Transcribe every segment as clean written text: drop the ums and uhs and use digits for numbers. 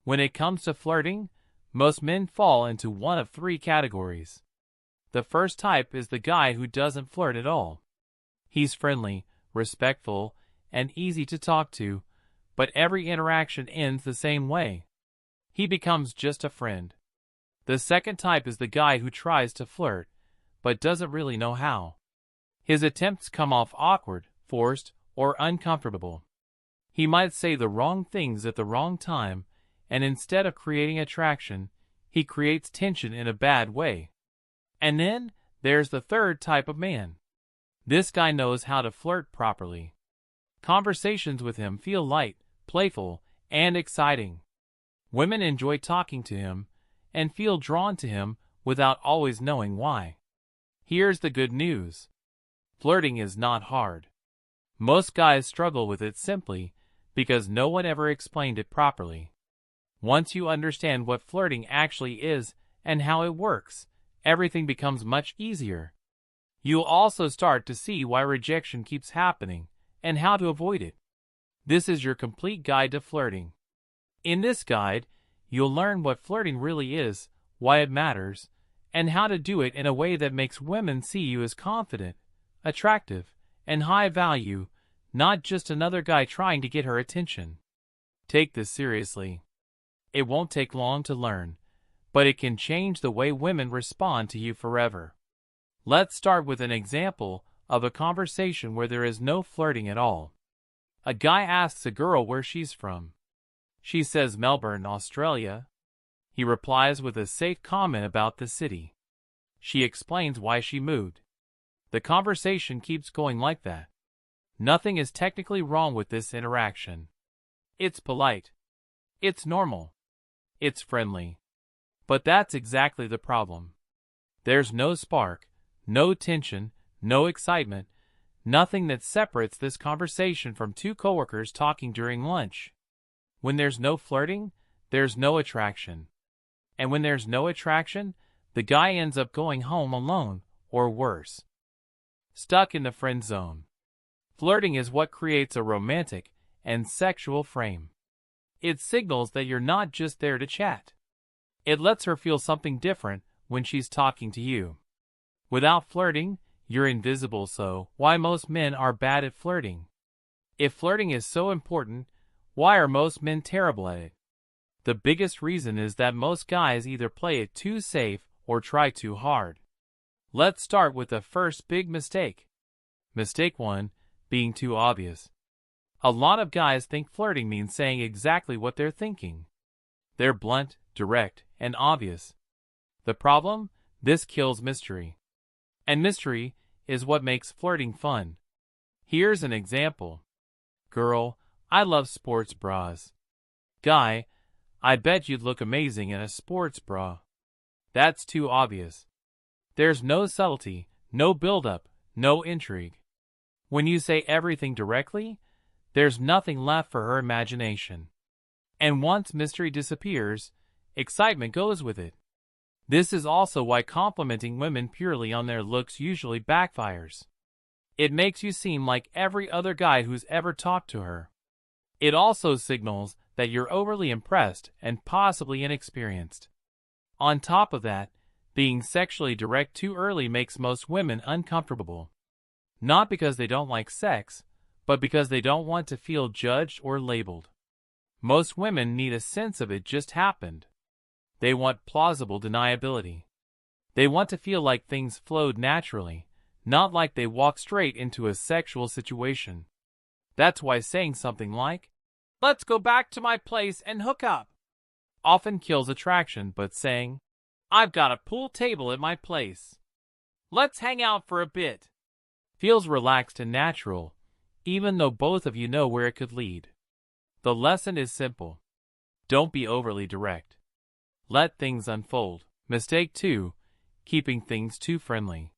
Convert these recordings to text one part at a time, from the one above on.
When it comes to flirting, most men fall into one of three categories. The first type is the guy who doesn't flirt at all. He's friendly, respectful, and easy to talk to, but every interaction ends the same way. He becomes just a friend. The second type is the guy who tries to flirt, but doesn't really know how. His attempts come off awkward, forced, or uncomfortable. He might say the wrong things at the wrong time, and instead of creating attraction, he creates tension in a bad way. And then, there's the third type of man. This guy knows how to flirt properly. Conversations with him feel light, playful, and exciting. Women enjoy talking to him, and feel drawn to him without always knowing why. Here's the good news. Flirting is not hard. Most guys struggle with it simply because no one ever explained it properly. Once you understand what flirting actually is and how it works, everything becomes much easier. You'll also start to see why rejection keeps happening and how to avoid it. This is your complete guide to flirting. In this guide, you'll learn what flirting really is, why it matters, and how to do it in a way that makes women see you as confident, attractive, and high value, not just another guy trying to get her attention. Take this seriously. It won't take long to learn, but it can change the way women respond to you forever. Let's start with an example of a conversation where there is no flirting at all. A guy asks a girl where she's from. She says Melbourne, Australia. He replies with a safe comment about the city. She explains why she moved. The conversation keeps going like that. Nothing is technically wrong with this interaction. It's polite. It's normal. It's friendly. But that's exactly the problem. There's no spark, no tension, no excitement, nothing that separates this conversation from two coworkers talking during lunch. When there's no flirting, there's no attraction. And when there's no attraction, the guy ends up going home alone, or worse. Stuck in the friend zone. Flirting is what creates a romantic and sexual frame. It signals that you're not just there to chat. It lets her feel something different when she's talking to you. Without flirting, you're invisible, so why most men are bad at flirting? If flirting is so important, why are most men terrible at it? The biggest reason is that most guys either play it too safe or try too hard. Let's start with the first big mistake. Mistake 1, being too obvious. A lot of guys think flirting means saying exactly what they're thinking. They're blunt, direct, and obvious. The problem? This kills mystery. And mystery is what makes flirting fun. Here's an example. Girl, I love sports bras. Guy, I bet you'd look amazing in a sports bra. That's too obvious. There's no subtlety, no build-up, no intrigue. When you say everything directly, there's nothing left for her imagination. And once mystery disappears, excitement goes with it. This is also why complimenting women purely on their looks usually backfires. It makes you seem like every other guy who's ever talked to her. It also signals that you're overly impressed and possibly inexperienced. On top of that, being sexually direct too early makes most women uncomfortable. Not because they don't like sex, but because they don't want to feel judged or labeled. Most women need a sense of it just happened. They want plausible deniability. They want to feel like things flowed naturally, not like they walked straight into a sexual situation. That's why saying something like, "Let's go back to my place and hook up," often kills attraction, but saying, "I've got a pool table at my place. Let's hang out for a bit," feels relaxed and natural, even though both of you know where it could lead. The lesson is simple. Don't be overly direct. Let things unfold. Mistake 2, keeping things too friendly.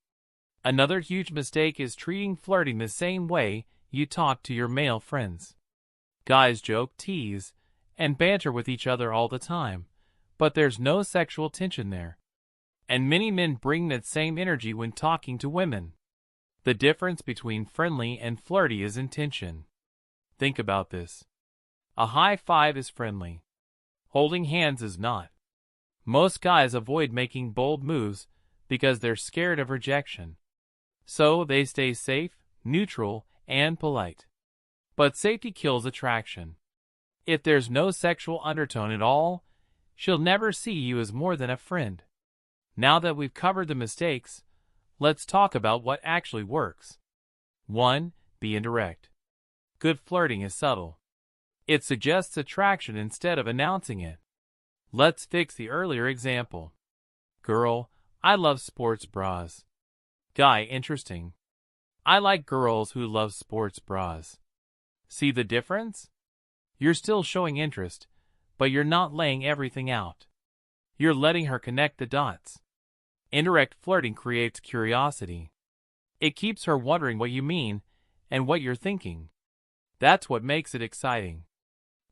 Another huge mistake is treating flirting the same way you talk to your male friends. Guys joke, tease, and banter with each other all the time, but there's no sexual tension there. And many men bring that same energy when talking to women. The difference between friendly and flirty is intention. Think about this. A high five is friendly. Holding hands is not. Most guys avoid making bold moves because they're scared of rejection. So they stay safe, neutral, and polite. But safety kills attraction. If there's no sexual undertone at all, she'll never see you as more than a friend. Now that we've covered the mistakes, let's talk about what actually works. 1. Be indirect. Good flirting is subtle. It suggests attraction instead of announcing it. Let's fix the earlier example. Girl, I love sports bras. Guy, interesting. I like girls who love sports bras. See the difference? You're still showing interest, but you're not laying everything out. You're letting her connect the dots. Indirect flirting creates curiosity. It keeps her wondering what you mean and what you're thinking. That's what makes it exciting.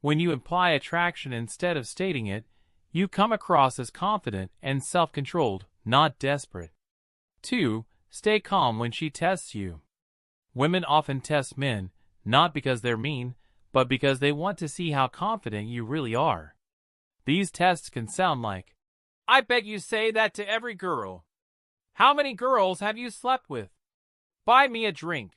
When you imply attraction instead of stating it, you come across as confident and self-controlled, not desperate. 2. Stay calm when she tests you. Women often test men, not because they're mean, but because they want to see how confident you really are. These tests can sound like, I bet you say that to every girl. How many girls have you slept with? Buy me a drink.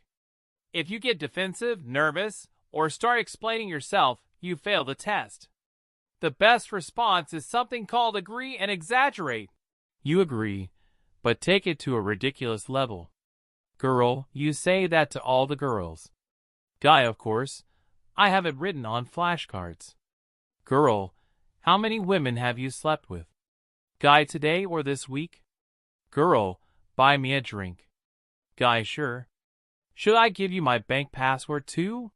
If you get defensive, nervous, or start explaining yourself, you fail the test. The best response is something called agree and exaggerate. You agree, but take it to a ridiculous level. Girl, you say that to all the girls. Guy, of course, I have it written on flashcards. Girl, how many women have you slept with? Guy, today or this week? Girl, buy me a drink. Guy, sure. Should I give you my bank password too?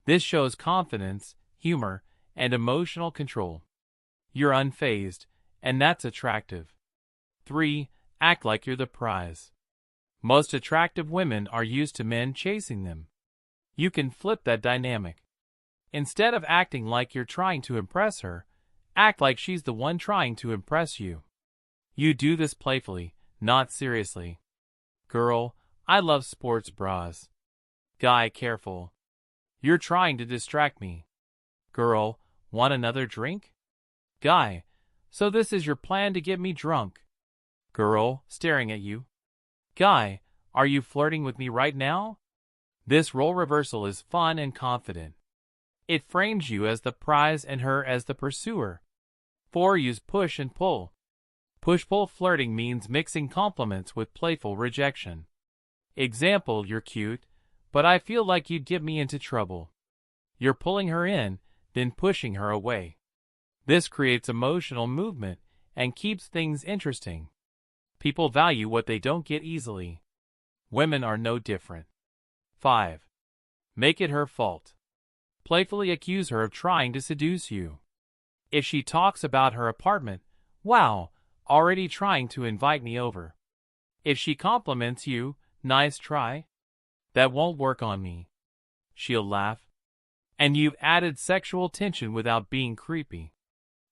This shows confidence, humor, and emotional control. You're unfazed, and that's attractive. 3. Act like you're the prize. Most attractive women are used to men chasing them. You can flip that dynamic. Instead of acting like you're trying to impress her, act like she's the one trying to impress you. You do this playfully, not seriously. Girl, I love sports bras. Guy, careful. You're trying to distract me. Girl, want another drink? Guy, so this is your plan to get me drunk? Girl, staring at you. Guy, are you flirting with me right now? This role reversal is fun and confident. It frames you as the prize and her as the pursuer. 4. Use push and pull. Push-pull flirting means mixing compliments with playful rejection. Example, you're cute, but I feel like you'd get me into trouble. You're pulling her in, then pushing her away. This creates emotional movement and keeps things interesting. People value what they don't get easily. Women are no different. 5. Make it her fault. Playfully accuse her of trying to seduce you. If she talks about her apartment, wow, already trying to invite me over. If she compliments you, nice try. That won't work on me. She'll laugh. And you've added sexual tension without being creepy.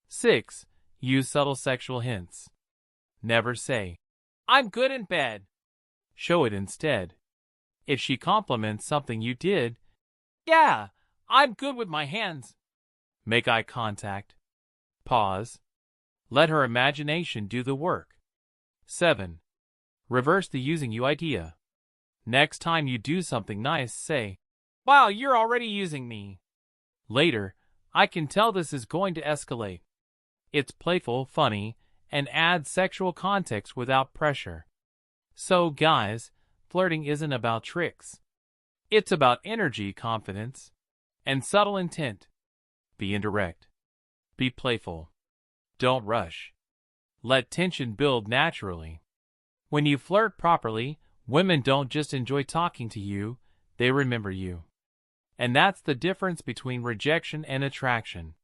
6. Use subtle sexual hints. Never say, I'm good in bed. Show it instead. If she compliments something you did, yeah, I'm good with my hands. Make eye contact. Pause. Let her imagination do the work. 7. Reverse the using you idea. Next time you do something nice, say, wow, you're already using me. Later, I can tell this is going to escalate. It's playful, funny, and adds sexual context without pressure. So, guys, flirting isn't about tricks. It's about energy, confidence, and subtle intent. Be indirect. Be playful. Don't rush. Let tension build naturally. When you flirt properly, women don't just enjoy talking to you, they remember you. And that's the difference between rejection and attraction.